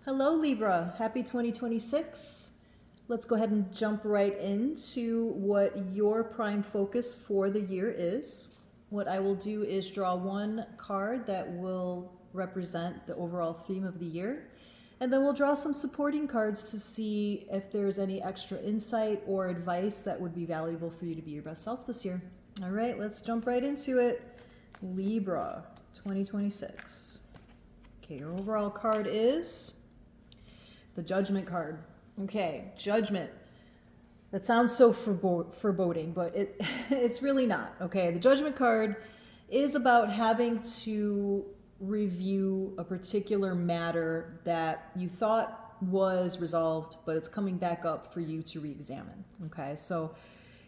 Hello, Libra. Happy 2026. Let's go ahead and jump right into what your prime focus for the year is. What I will do is draw one card that will represent the overall theme of the year. And then we'll draw some supporting cards to see if there's any extra insight or advice that would be valuable for you to be your best self this year. All right, let's jump right into it. Libra 2026. Okay, your overall card is the Judgment card. Okay, Judgment. That sounds so foreboding, but it's really not. Okay, the Judgment card is about having to review a particular matter that you thought was resolved, but it's coming back up for you to re-examine. Okay, so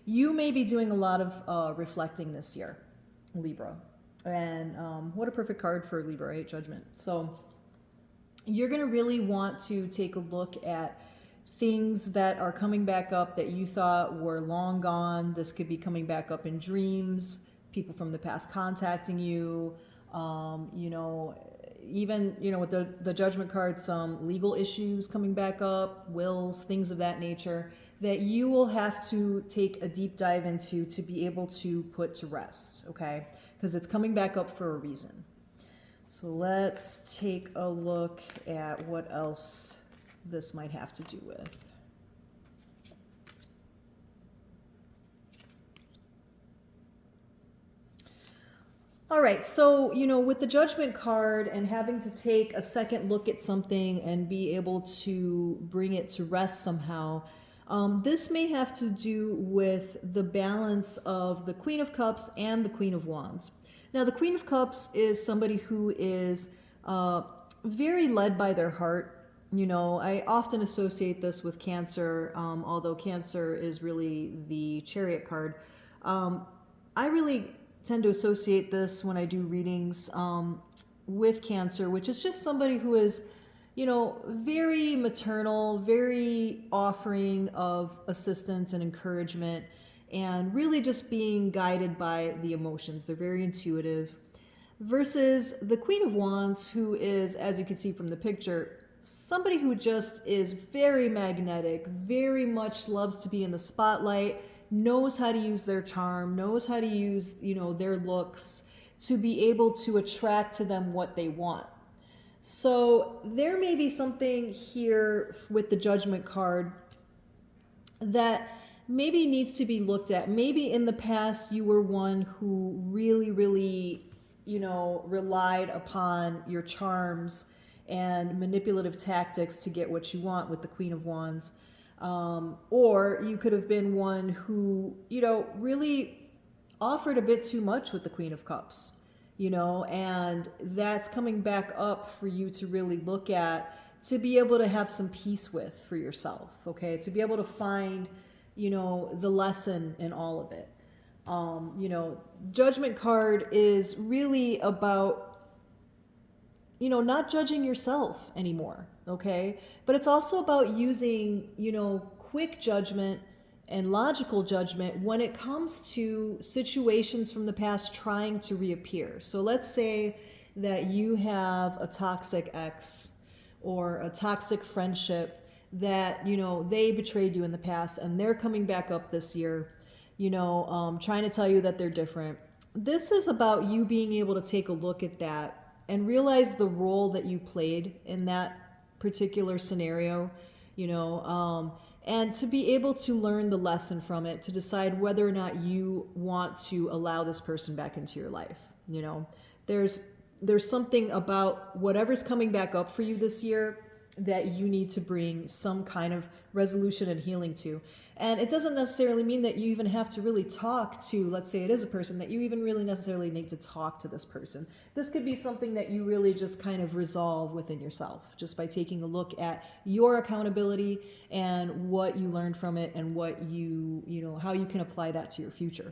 you may be doing a lot of reflecting this year, Libra. And what a perfect card for Libra, right? Judgment. So you're going to really want to take a look at things that are coming back up that you thought were long gone. This could be coming back up in dreams, people from the past contacting you, even, with the Judgment card, some legal issues coming back up, wills, things of that nature that you will have to take a deep dive into to be able to put to rest, okay? Because it's coming back up for a reason. So let's take a look at what else this might have to do with. All right, so, with the Judgment card and having to take a second look at something and be able to bring it to rest somehow, this may have to do with the balance of the Queen of Cups and the Queen of Wands. Now, the Queen of Cups is somebody who is very led by their heart. I often associate this with Cancer, although Cancer is really the Chariot card. I really tend to associate this when I do readings with Cancer, which is just somebody who is, very maternal, very offering of assistance and encouragement, and really just being guided by the emotions. They're very intuitive. Versus the Queen of Wands, who is, as you can see from the picture, somebody who just is very magnetic, very much loves to be in the spotlight, knows how to use their charm, knows how to use, their looks to be able to attract to them what they want. So there may be something here with the Judgment card that maybe needs to be looked at. Maybe in the past you were one who really, really, relied upon your charms and manipulative tactics to get what you want with the Queen of Wands. Or you could have been one who, really offered a bit too much with the Queen of Cups, and that's coming back up for you to really look at, to be able to have some peace with for yourself, okay? To be able to find, the lesson in all of it. Judgment card is really about, not judging yourself anymore, okay? But it's also about using, quick judgment and logical judgment when it comes to situations from the past trying to reappear. So let's say that you have a toxic ex or a toxic friendship that, they betrayed you in the past and they're coming back up this year, trying to tell you that they're different. This is about you being able to take a look at that and realize the role that you played in that particular scenario, and to be able to learn the lesson from it, to decide whether or not you want to allow this person back into your life. There's something about whatever's coming back up for you this year that you need to bring some kind of resolution and healing to. And it doesn't necessarily mean that you even have to really talk to, let's say it is a person, that you even really necessarily need to talk to this person. This could be something that you really just kind of resolve within yourself, just by taking a look at your accountability and what you learned from it and what how you can apply that to your future.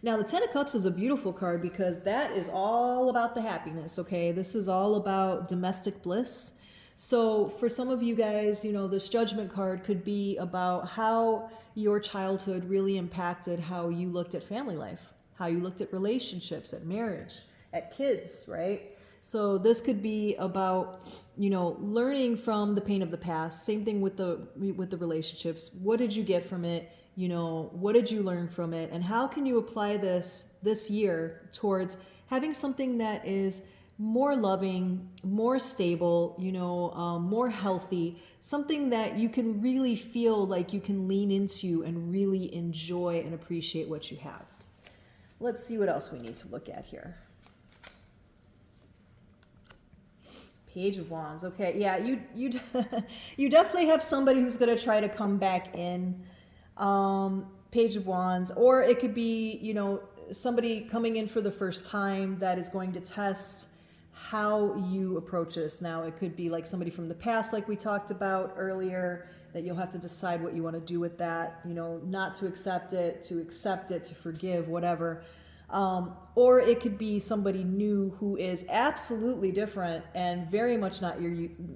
Now, the Ten of Cups is a beautiful card because that is all about the happiness, okay? This is all about domestic bliss. So for some of you guys, this Judgment card could be about how your childhood really impacted how you looked at family life, how you looked at relationships, at marriage, at kids, right? So this could be about, learning from the pain of the past. Same thing with the relationships. What did you get from it? What did you learn from it? And how can you apply this year towards having something that is more loving, more stable, more healthy, something that you can really feel like you can lean into and really enjoy and appreciate what you have. Let's see what else we need to look at here. Page of Wands. Okay, yeah, you you definitely have somebody who's going to try to come back in. Page of Wands, or it could be, somebody coming in for the first time that is going to test how you approach this. Now, it could be like somebody from the past, like we talked about earlier, that you'll have to decide what you want to do with that, not to accept it, to forgive, whatever. Or it could be somebody new who is absolutely different and very much not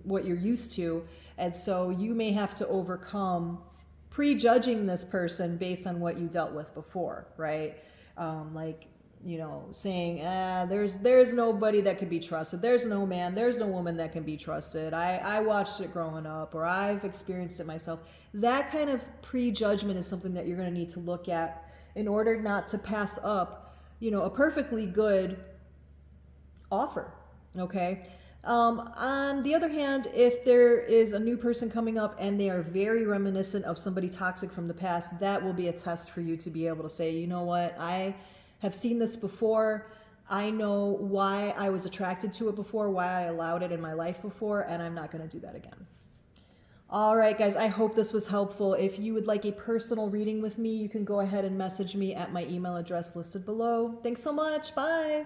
what you're used to. And so you may have to overcome prejudging this person based on what you dealt with before, right? Saying, there's nobody that can be trusted. There's no man, there's no woman that can be trusted. I watched it growing up, or I've experienced it myself. That kind of prejudgment is something that you're going to need to look at in order not to pass up, a perfectly good offer, okay? On the other hand, if there is a new person coming up and they are very reminiscent of somebody toxic from the past, that will be a test for you to be able to say, you know what, I have seen this before. I know why I was attracted to it before, why I allowed it in my life before, and I'm not going to do that again. All right, guys, I hope this was helpful. If you would like a personal reading with me, you can go ahead and message me at my email address listed below. Thanks so much. Bye.